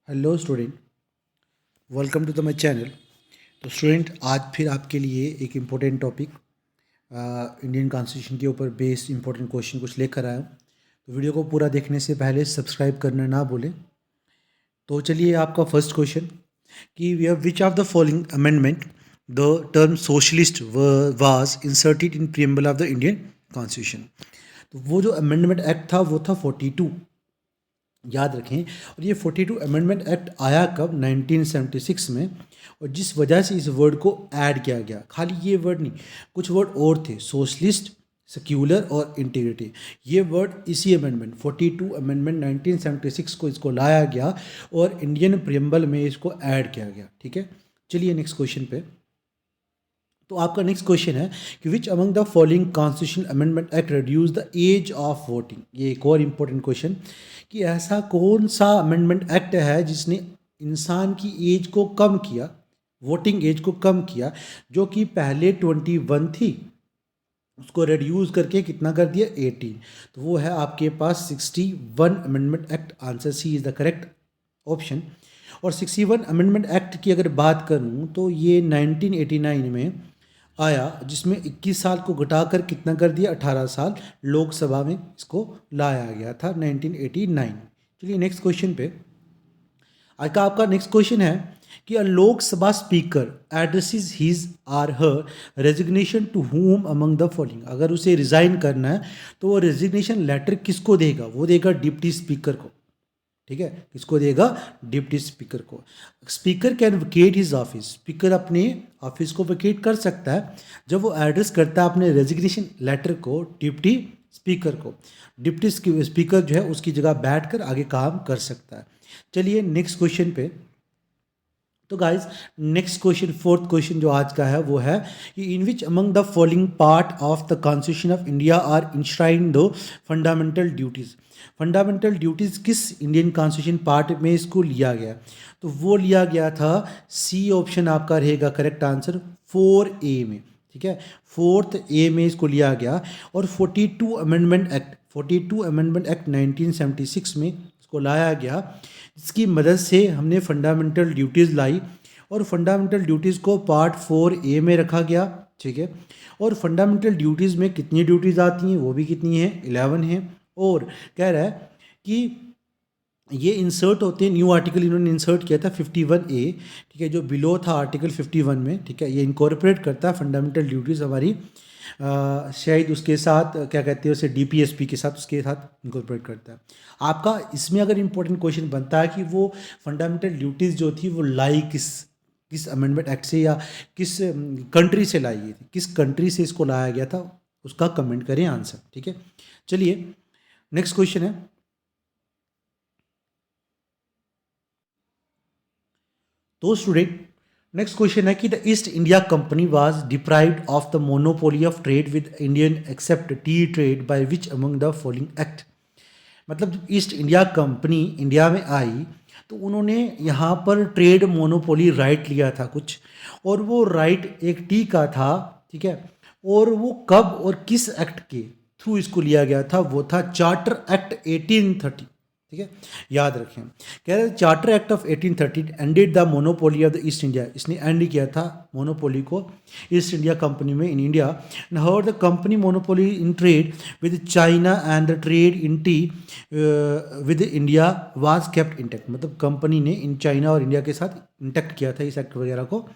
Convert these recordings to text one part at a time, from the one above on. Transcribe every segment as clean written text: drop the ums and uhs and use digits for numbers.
Hello student, welcome to the my channel. तो student, आज फिर आपके लिए एक इम्पोर्टेंट टॉपिक इंडियन कॉन्स्टिट्यूशन के ऊपर बेस्ड इम्पोर्टेंट क्वेश्चन कुछ लेकर आया हूँ। तो वीडियो को पूरा देखने से पहले सब्सक्राइब करना ना भूलें। तो चलिए, आपका फर्स्ट क्वेश्चन कि we have which of the following amendment the term socialist was inserted in preamble of the Indian constitution. तो वो जो अमेंडमेंट एक्ट था वो था 42। याद रखें। और ये 42 अमेंडमेंट एक्ट आया कब? 1976 में। और जिस वजह से इस वर्ड को ऐड किया गया, खाली ये वर्ड नहीं, कुछ वर्ड और थे, सोशलिस्ट, सेक्युलर और इंटीग्रिटी। ये वर्ड इसी अमेंडमेंट 42 अमेंडमेंट 1976 को इसको लाया गया और इंडियन प्रियम्बल में इसको ऐड किया गया। ठीक है, चलिए नेक्स्ट क्वेश्चन पे। तो आपका नेक्स्ट क्वेश्चन है कि which among the following constitution amendment act reduce the age of voting. ये एक और इम्पोर्टेंट क्वेश्चन कि ऐसा कौन सा अमेंडमेंट एक्ट है जिसने इंसान की एज को कम किया, वोटिंग एज को कम किया, जो कि पहले 21 थी, उसको रिड्यूस करके कितना कर दिया? 18। तो वो है आपके पास 61 amendment act. Answer C is the correct option. और 61 अमेंडमेंट एक्ट की अगर बात करूं तो ये 1989 में आया, जिसमें 21 साल को घटाकर कितना कर दिया? 18 साल लोकसभा में इसको लाया गया था 1989। चलिए नेक्स्ट क्वेश्चन पे। आज का आपका नेक्स्ट क्वेश्चन है कि a Lok Sabha speaker addresses his or her resignation to whom among the following. अगर उसे रिजाइन करना है तो वो रेजिग्नेशन लेटर किसको देगा? वो देगा डिप्टी स्पीकर को। ठीक है, किसको देगा? डिप्टी स्पीकर को। Speaker can vacate his office. Speaker अपने ऑफिस को वेकेट कर सकता है जब वो एड्रेस करता है अपने रेजिग्नेशन लेटर को डिप्टी स्पीकर को। डिप्टी स्पीकर जो है उसकी जगह बैठकर आगे काम कर सकता है। चलिए नेक्स्ट क्वेश्चन पे। तो guys, next question, fourth question जो आज का है वो है कि in which among the following part of the constitution of India are enshrined the fundamental duties. Fundamental duties किस इंडियन कॉन्स्टिट्यूशन पार्ट में इसको लिया गया? तो वो लिया गया था, सी ऑप्शन आपका रहेगा करेक्ट आंसर, 4A में। ठीक है, 4th A में इसको लिया गया। और 42 अमेंडमेंट एक्ट, 42 अमेंडमेंट एक्ट 1976 में इसको लाया गया, जिसकी मदद से हमने फंडामेंटल ड्यूटीज़ लाई। और फंडामेंटल ड्यूटीज़ को पार्ट 4A में रखा गया। ठीक है, और फंडामेंटल ड्यूटीज़ में कितनी ड्यूटीज़ आती हैं? वो भी कितनी हैं? 11 हैं। और कह रहा है कि ये इंसर्ट होते हैं, न्यू आर्टिकल इन्होंने इंसर्ट किया था 51A। ठीक है, जो बिलो था आर्टिकल 51 में। ठीक है, ये इनकॉर्पोरेट करता है फंडामेंटल ड्यूटीज़ हमारी, शायद उसके साथ क्या कहते हैं उसे, DPSP के साथ, उसके साथ इनकॉर्पोरेट करता है। आपका इसमें अगर इंपॉर्टेंट क्वेश्चन बनता है कि वो फंडामेंटल ड्यूटीज़ जो थी वो लाई किस किस अमेंडमेंट एक्ट से या किस कंट्री से लाई गई थी, किस कंट्री से इसको लाया गया था, उसका कमेंट करें आंसर। ठीक है, चलिए नेक्स्ट क्वेश्चन है। तो स्टूडेंट, नेक्स्ट क्वेश्चन है कि the East India Company was deprived of the monopoly of trade with Indian except tea trade by which among the following act. मतलब जब ईस्ट इंडिया कंपनी इंडिया में आई तो उन्होंने यहाँ पर ट्रेड मोनोपोली राइट लिया था कुछ, और वो राइट एक टी का था। ठीक है, और वो कब और किस एक्ट के थ्रू इसको लिया गया था? वो था चार्टर एक्ट 1830। ठीक है, याद रखें। कह रहे charter act of 1830 ended the monopoly of the East India. इसने एंड किया था मोनोपोली को ईस्ट इंडिया कंपनी में in India. And how the company monopoly in trade with China and the trade in T with India was kept intact. मतलब company ने in China और India के साथ इंटैक्ट किया था इस एक्ट वगैरह को।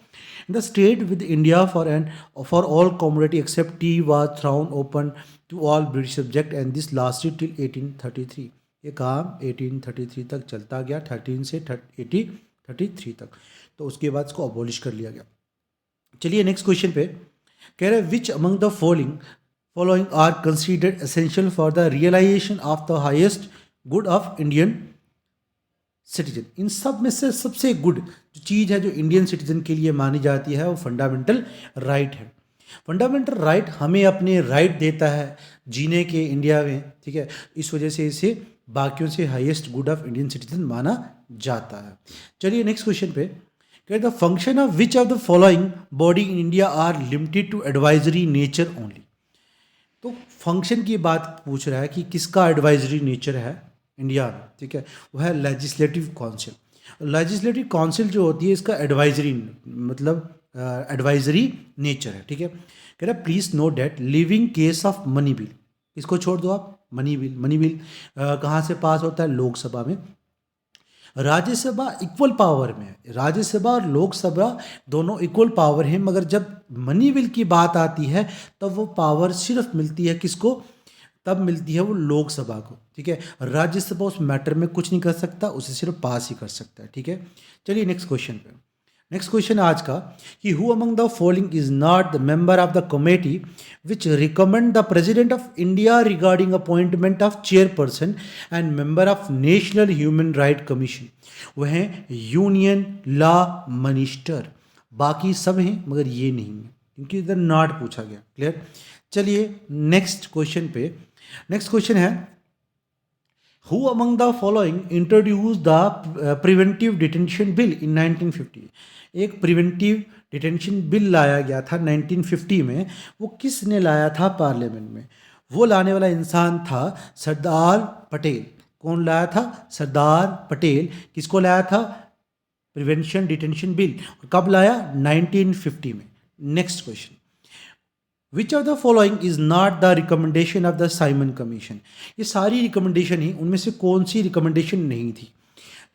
The state with India for all commodity except tea was thrown open to all British subject and this lasted till 1833। ये काम 1833 तक चलता गया, 13 से 1833 तक। तो उसके बाद इसको अबॉलिश कर लिया गया। चलिए नेक्स्ट क्वेश्चन पे। कह रहे हैं which among the following are considered essential for the realisation of the highest good of Indian citizen. इन सब में से सबसे गुड जो चीज़ है जो इंडियन सिटीजन के लिए मानी जाती है वो फंडामेंटल राइट है। फंडामेंटल राइट हमें अपने राइट देता है जीने के इंडिया में। ठीक है, इस वजह से इसे बाकियों से highest good of Indian citizen माना जाता है। चलिए नेक्स्ट क्वेश्चन पे। The function of which of the following body in India are limited to advisory nature only. तो फंक्शन की बात पूछ रहा है कि किसका एडवाइजरी नेचर है इंडिया में। ठीक है, वो है लेजिस्लेटिव काउंसिल। लेजिस्लेटिव काउंसिल जो होती है इसका एडवाइजरी मतलब एडवाइजरी नेचर है, ठीक है। कह रहा है please note that living case of money bill, इसको छोड़ दो आप, मनी बिल कहाँ से पास होता है, लोकसभा में। राज्यसभा इक्वल पावर में है, राज्यसभा और लोकसभा दोनों इक्वल पावर हैं, मगर जब मनी बिल की बात आती है तब वो पावर सिर्फ मिलती है किसको, तब मिलती है वो लोकसभा को, ठीक है। राज्यसभा उस मैटर में कुछ नहीं कर सकता, उसे सिर्फ पास ही कर सकता है, ठीक है। चलिए नेक्स्ट क्वेश्चन पे। नेक्स्ट क्वेश्चन आज का कि who among the following is not the member of the committee which recommend the president of India regarding appointment of chairperson and member of national human right commission. वह हैं union law minister, बाकी सब हैं मगर ये नहीं है क्योंकि इधर नॉट पूछा गया, क्लियर। चलिए नेक्स्ट क्वेश्चन पे। नेक्स्ट क्वेश्चन है who among the following introduce the preventive detention bill in 1950। एक प्रिवेंटिव डिटेंशन बिल लाया गया था 1950 में, वो किसने लाया था पार्लियामेंट में, वो लाने वाला इंसान था सरदार पटेल। कौन लाया था, सरदार पटेल। किसको लाया था, प्रिवेंशन डिटेंशन बिल, कब लाया, 1950 में। Next question, which of the following is not the recommendation of the Simon commission. ये सारी रिकमेंडेशन ही, उनमें से कौन सी रिकमेंडेशन नहीं थी।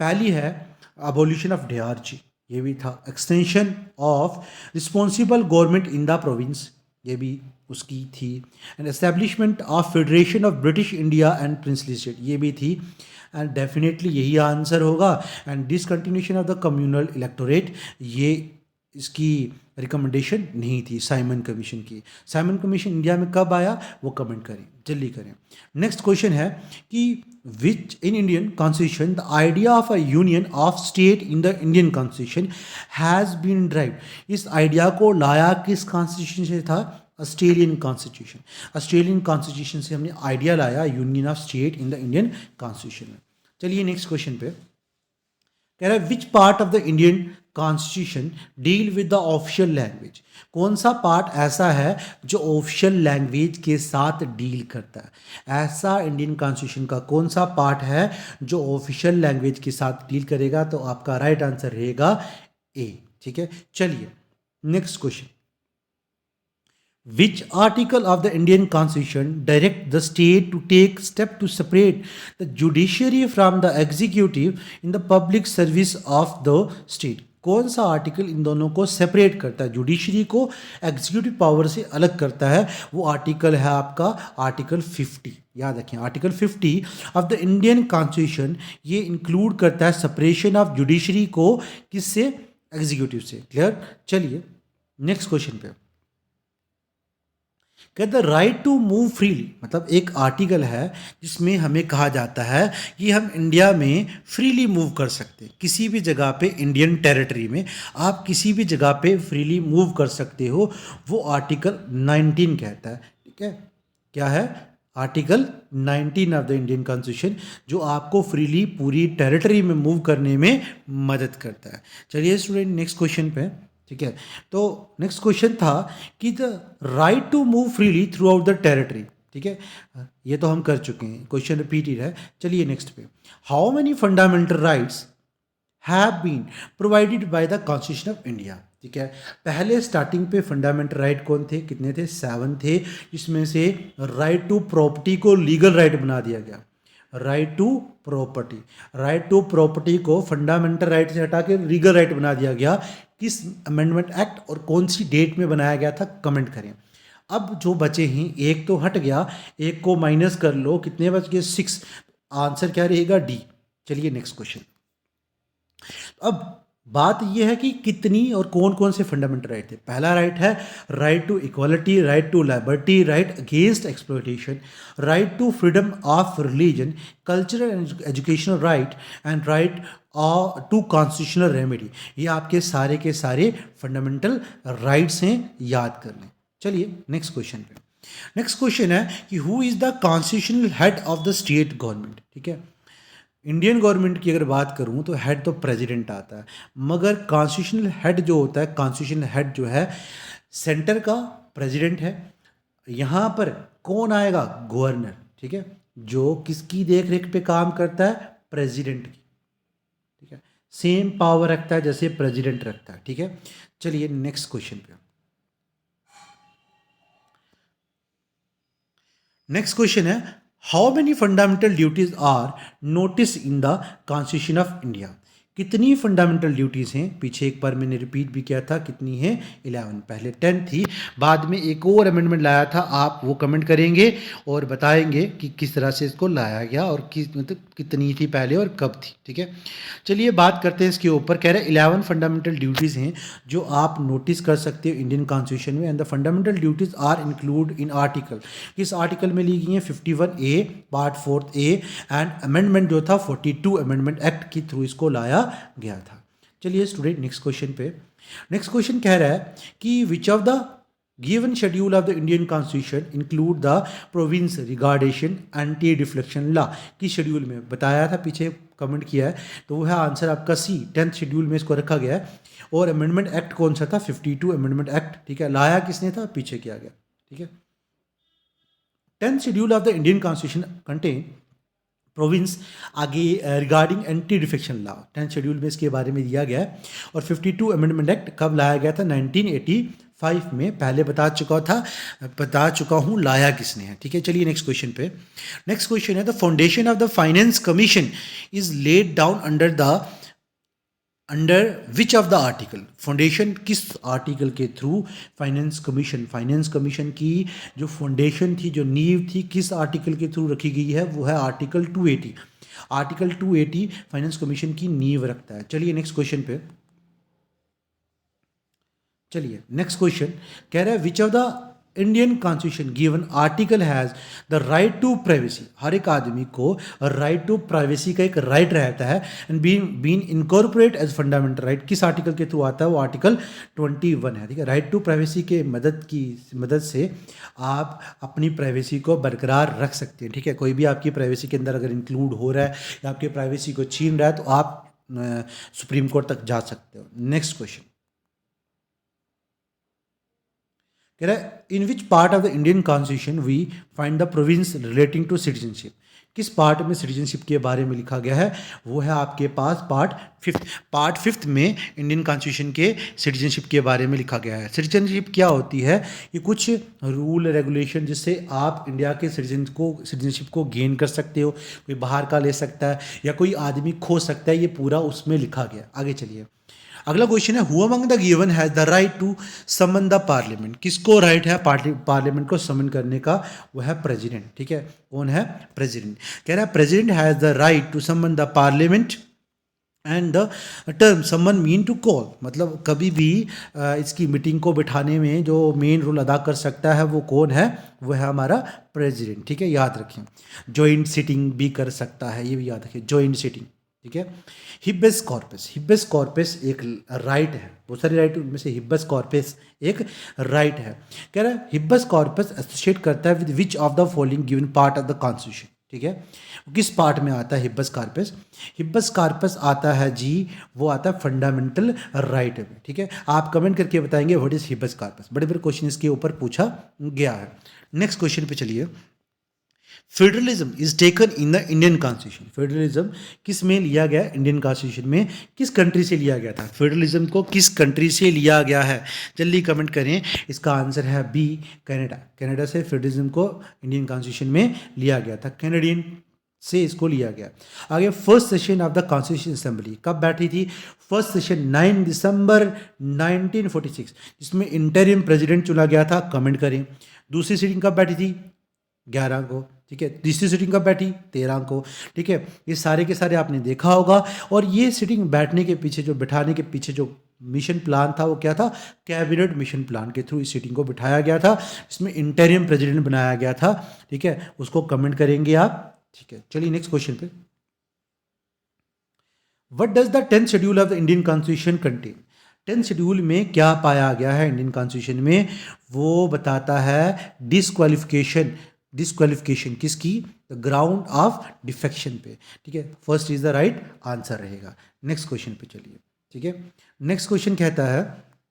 पहली है अबोल्यूशन ऑफ डीआरजी, ये भी था। Extension of responsible government in the province, ये भी उसकी थी। And establishment of federation of British India and princely state, ये भी थी। एंड डेफिनेटली यही आंसर होगा। And discontinuation of the communal electorate, ये इसकी रिकमेंडेशन नहीं थी साइमन कमीशन की। साइमन कमीशन इंडिया में कब आया वो कमेंट करें, जल्दी करें। नेक्स्ट क्वेश्चन है कि which in Indian constitution the idea of a union of state in the Indian constitution has been drive. इस आइडिया को लाया किस कॉन्स्टिट्यूशन से था, ऑस्ट्रेलियन कॉन्स्टिट्यूशन। ऑस्ट्रेलियन कॉन्स्टिट्यूशन से हमने आइडिया लाया union of state in the Indian constitution में। चलिए नेक्स्ट क्वेश्चन पे कह रहा है विच part of the Indian constitution deal with the official language. कौन सा पार्ट ऐसा है जो ऑफिशियल लैंग्वेज के साथ डील करता है। ऐसा इंडियन कॉन्स्टिट्यूशन का कौन सा पार्ट है जो ऑफिशियल लैंग्वेज के साथ डील करेगा, तो आपका राइट आंसर रहेगा ए, ठीक है। चलिए next question, which article of the Indian Constitution direct the state to take step to separate the judiciary from the executive in the public service of the state। कौन सा article in दोनों को separate करता है, judiciary को executive power से अलग करता है, वो आर्टिकल है आपका आर्टिकल 50। याद रखें article 50 of the Indian constitution, ये इंक्लूड करता है सेपरेशन ऑफ जुडिशरी को किससे, एग्जीक्यूटिव से, क्लियर। चलिए नेक्स्ट क्वेश्चन पे कहते हैं राइट टू मूव फ्रीली, मतलब एक आर्टिकल है जिसमें हमें कहा जाता है कि हम इंडिया में फ्रीली मूव कर सकते हैं, किसी भी जगह पे इंडियन टेरिटरी में आप किसी भी जगह पे फ्रीली मूव कर सकते हो, वो आर्टिकल 19 कहता है, ठीक है। क्या है, article 19 of the Indian constitution, जो आपको फ्रीली पूरी टेरिटरी में मूव करने में मदद करता है। चलिए स्टूडेंट नेक्स्ट क्वेश्चन पे, ठीक है। तो नेक्स्ट क्वेश्चन था कि the right to move freely throughout the territory, ठीक है, ये तो हम कर चुके हैं, क्वेश्चन रिपीटेड है। चलिए नेक्स्ट पे, how many fundamental rights have been provided by the constitution of India, ठीक है। पहले स्टार्टिंग पे फंडामेंटल राइट कौन थे, कितने थे, 7 थे, जिसमें से राइट टू प्रॉपर्टी को लीगल राइट बना दिया गया। Right to property, right to property को फंडामेंटल राइट से हटा के लीगल राइट बना दिया गया। किस अमेंडमेंट एक्ट और कौन सी डेट में बनाया गया था, कमेंट करें। अब जो बचे हैं, एक तो हट गया, एक को माइनस कर लो, कितने बच गए, 6। आंसर क्या रहेगा, डी। चलिए नेक्स्ट क्वेश्चन। अब बात यह है कि कितनी और कौन कौन से फंडामेंटल राइट थे। पहला राइट है right to equality, right to liberty, right against exploitation, right to freedom of religion, cultural and educational right and right to constitutional remedy. ये आपके सारे के सारे फंडामेंटल राइट्स हैं, याद कर लें। चलिए नेक्स्ट क्वेश्चन पे। नेक्स्ट क्वेश्चन है कि who is the constitutional head of the state government, ठीक है। इंडियन गवर्नमेंट की अगर बात करूं तो हेड तो प्रेसिडेंट आता है, मगर कॉन्स्टिट्यूशनल हेड जो होता है, कॉन्स्टिट्यूशनल हेड जो है सेंटर का प्रेसिडेंट है। यहाँ पर कौन आएगा, गवर्नर, ठीक है, जो किसकी देख रेख पे काम करता है, प्रेसिडेंट की, ठीक है। सेम पावर रखता है जैसे प्रेसिडेंट रखता है, ठीक है। चलिए नेक्स्ट क्वेश्चन पे। नेक्स्ट क्वेश्चन है, how many fundamental duties are notice in the constitution of India. कितनी फंडामेंटल ड्यूटीज़ हैं, पीछे एक बार मैंने रिपीट भी किया था, कितनी है 11। पहले 10 थी, बाद में एक और अमेंडमेंट लाया था। आप वो कमेंट करेंगे और बताएंगे कि किस तरह से इसको लाया गया और किस मतलब कितनी थी पहले और कब थी, ठीक है। चलिए बात करते हैं इसके ऊपर। कह रहे हैं 11 फंडामेंटल ड्यूटीज़ हैं जो आप नोटिस कर सकते हो इंडियन कॉन्स्टिट्यूशन में, and the fundamental duties are include in article. किस आर्टिकल में ली गई हैं? 51A part 4A, and amendment जो था 42 अमेंडमेंट एक्ट के थ्रू इसको लाया गया था। चलिए स्टूडेंट नेक्स्ट क्वेश्चन पे। नेक्स्ट क्वेश्चन कह रहा है कि which of the given schedule of the Indian constitution include the province regarding anti deflection law. किस शेड्यूल में बताया था, पीछे कमेंट किया है, तो वो है आंसर आपका सी, 10th शेड्यूल में इसको रखा गया है। और अमेंडमेंट एक्ट कौन सा था? 52 अमेंडमेंट एक्ट, ठीक है। लाया किसने था? पीछे किया गया, ठीक है। 10th schedule of the Indian constitution contain province आगे regarding anti defection law, 10th schedule में इसके बारे में दिया गया है। और 52 अमेंडमेंट एक्ट कब लाया गया था? 1985 में। पहले बता चुका हूँ लाया किसने है, ठीक है। चलिए नेक्स्ट क्वेश्चन पे। नेक्स्ट क्वेश्चन है, the foundation of the finance commission is laid down under which of the article. Foundation किस आर्टिकल के थ्रू फाइनेंस कमीशन की जो फाउंडेशन थी, जो नींव थी, किस आर्टिकल के थ्रू रखी गई है? वो है आर्टिकल 280। आर्टिकल 280 फाइनेंस कमीशन की नींव रखता है। चलिए नेक्स्ट क्वेश्चन पे। चलिए नेक्स्ट क्वेश्चन कह रहा है, which of the Indian constitution given article has the right to privacy. हर एक आदमी को राइट टू प्राइवेसी का एक राइट रहता है, and been incorporate as fundamental right. किस आर्टिकल के थ्रू आता है? वो आर्टिकल 21 है, ठीक है। राइट टू प्राइवेसी के मदद से आप अपनी प्राइवेसी को बरकरार रख सकते हैं, ठीक है। कोई भी आपकी प्राइवेसी के अंदर अगर इंक्लूड हो रहा है या आपकी प्राइवेसी को छीन रहा है तो आप सुप्रीम कोर्ट तक जा सकते हो। नेक्स्ट क्वेश्चन कह रहा है, in which part of the Indian constitution we find the province relating to citizenship. किस पार्ट में सिटीजनशिप के बारे में लिखा गया है? वो है आपके पास पार्ट फिफ्थ में इंडियन कॉन्स्टिट्यूशन के सिटीजनशिप के बारे में लिखा गया है। सिटीजनशिप क्या होती है? ये कुछ रूल रेगुलेशन जिससे आप इंडिया के सिटीजनशिप को गेन कर सकते हो। कोई बाहर का ले सकता है या कोई आदमी खो सकता है, ये पूरा उसमें लिखा गया। आगे चलिए, अगला क्वेश्चन है, who among the given has the right to summon the parliament. किसको राइट है पार्लियामेंट को समन करने का? वो है प्रेसिडेंट, ठीक है। कौन है? प्रेसिडेंट। कह रहा है president has the right to summon the parliament and the term summon mean to call. मतलब कभी भी इसकी मीटिंग को बिठाने में जो मेन रोल अदा कर सकता है वो कौन है? वो है हमारा प्रेसिडेंट, ठीक है। याद रखें, जॉइंट सिटिंग भी कर सकता है, ये भी याद रखें, जॉइंट सिटिंग, ठीक है। हिब्बेस कॉर्पस एक राइट है, बहुत सारे राइट उनमें से हिब्बस कॉर्पस एक राइट है। कह रहा है हिब्बस कॉर्पस एसोसिएट करता है with which of the following given part of the constitution, ठीक है। किस पार्ट में आता है हिब्बस कॉर्पस आता है जी, वो आता है फंडामेंटल राइट में, ठीक है। आप कमेंट करके बताएंगे व्हाट इज हिब्बस कॉर्पस। बड़े बड़े क्वेश्चन इसके ऊपर पूछा गया है। नेक्स्ट क्वेश्चन पे चलिए। Federalism is taken in the Indian constitution. Federalism किस में लिया गया? इंडियन कॉन्स्टिट्यूशन में। किस कंट्री से लिया गया था? फेडरलिज्म को किस कंट्री से लिया गया है? जल्दी कमेंट करें। इसका आंसर है बी, कनाडा। कनाडा से फेडरलिज्म को इंडियन कॉन्स्टिट्यूशन में लिया गया था, कैनेडियन से इसको लिया गया। आगे, first session of the constitution assembly कब बैठी थी? फर्स्ट सेशन 9 दिसंबर 1946, जिसमें इंटरिम प्रेसिडेंट चुना गया था। कमेंट करें। दूसरी सीटिंग कब बैठी थी? 11 को, ठीक है। तीसरी सीटिंग कब बैठी? 13 को, ठीक है। ये सारे के सारे आपने देखा होगा। और ये सीटिंग बैठने के पीछे, जो बिठाने के पीछे जो मिशन प्लान था वो क्या था? कैबिनेट मिशन प्लान के थ्रू इस सीटिंग को बिठाया गया था। इसमें इंटरिम प्रेसिडेंट बनाया गया था, ठीक है। उसको कमेंट करेंगे आप, ठीक है। चलिए नेक्स्ट क्वेश्चन पे। What does the 10th schedule of the Indian constitution contain? 10th schedule में क्या पाया गया है इंडियन कॉन्स्टिट्यूशन में? वो बताता है डिस्क्वालिफिकेशन किसकी? द ग्राउंड ऑफ डिफेक्शन पे, ठीक है। First is the right answer रहेगा। नेक्स्ट क्वेश्चन पे चलिए, ठीक है। नेक्स्ट क्वेश्चन कहता है,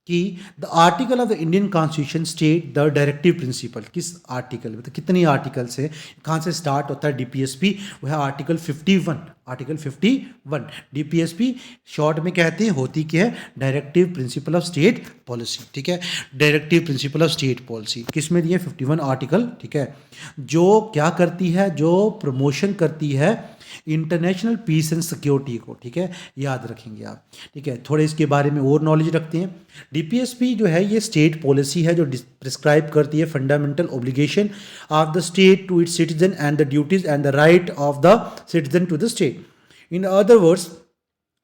कि the article of the Indian constitution state the directive principle, किस आर्टिकल मतलब कितनी आर्टिकल से कहाँ से स्टार्ट होता है डीपीएसपी, वो है आर्टिकल 51। आर्टिकल 51 डीपीएसपी शॉर्ट में कहते हैं, होती क्या है, directive principle of state policy. ठीक है, directive principle of state policy किस में दिए, 51 आर्टिकल। ठीक है, जो क्या करती है, जो प्रमोशन करती है इंटरनेशनल पीस एंड सिक्योरिटी को। ठीक है, याद रखेंगे आप। ठीक है, थोड़े इसके बारे में और नॉलेज रखते हैं। डीपीएसपी जो है ये स्टेट पॉलिसी है जो प्रिस्क्राइब करती है fundamental obligation of the state to its citizen and the duties and the right of the citizen to the state. In other words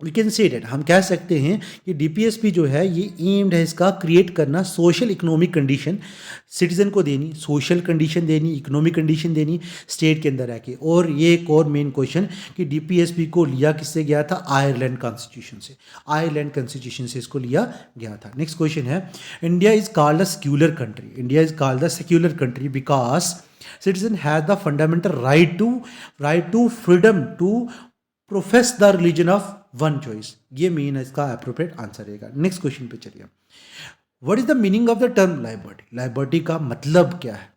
we can say that, हम कह सकते हैं कि डीपीएसपी जो है ये एम्ड है इसका क्रिएट करना सोशल इकोनॉमिक कंडीशन सिटीजन को देनी, सोशल कंडीशन देनी, इकोनॉमिक कंडीशन देनी स्टेट के अंदर रह के। और ये एक और मेन क्वेश्चन कि डीपीएसपी को लिया किससे गया था, आयरलैंड कॉन्स्टिट्यूशन से। आयरलैंड कॉन्स्टिट्यूशन से इसको लिया गया था। नेक्स्ट क्वेश्चन है, India is called a secular country, India is called the secular country because citizen has the fundamental right to freedom to profess the religion of one choice. ये main इसका appropriate answer रहेगा। Next question पे चलिए, what is the meaning of the term liberty, liberty का मतलब क्या है।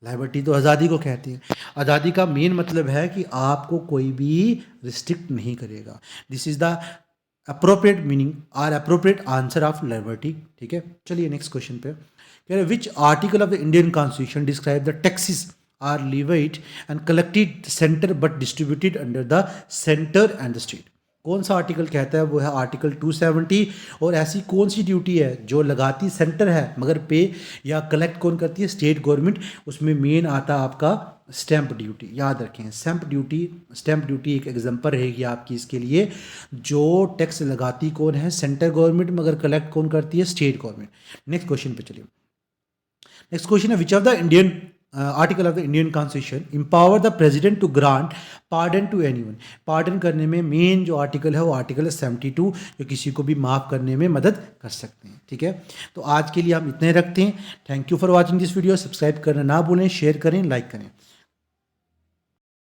Liberty तो आज़ादी को कहते हैं, आज़ादी का मेन मतलब है कि आपको कोई भी रिस्ट्रिक्ट नहीं करेगा। This is the appropriate meaning और अप्रोप्रिएट आंसर ऑफ लाइबर्टी। ठीक है, चलिए नेक्स्ट क्वेश्चन पे कह रहे which article of the Indian constitution describe the taxes are levied and collected center but distributed under the center and the state। कौन सा article कहता है, वो है आर्टिकल 270। और ऐसी कौन सी ड्यूटी है जो लगाती सेंटर है मगर पे या कलेक्ट कौन करती है, स्टेट गवर्नमेंट। उसमें मेन आता है आपका स्टैंप ड्यूटी। याद रखें, स्टैंप ड्यूटी एक एग्जांपल रहेगी आपकी इसके लिए। जो टैक्स लगाती कौन है, सेंटर गवर्नमेंट, मगर कलेक्ट कौन करती है, स्टेट गवर्नमेंट। नेक्स्ट क्वेश्चन पे चलिए। नेक्स्ट क्वेश्चन है, which of the Indian article of the Indian constitution empower the president to grant pardon to anyone. Pardon करने में मेन जो आर्टिकल है वो आर्टिकल है 72, जो किसी को भी माफ़ करने में मदद कर सकते हैं। ठीक है, तो आज के लिए हम इतने रखते हैं। Thank you for watching this video. Subscribe करना ना भूलें, शेयर करें, लाइक करें।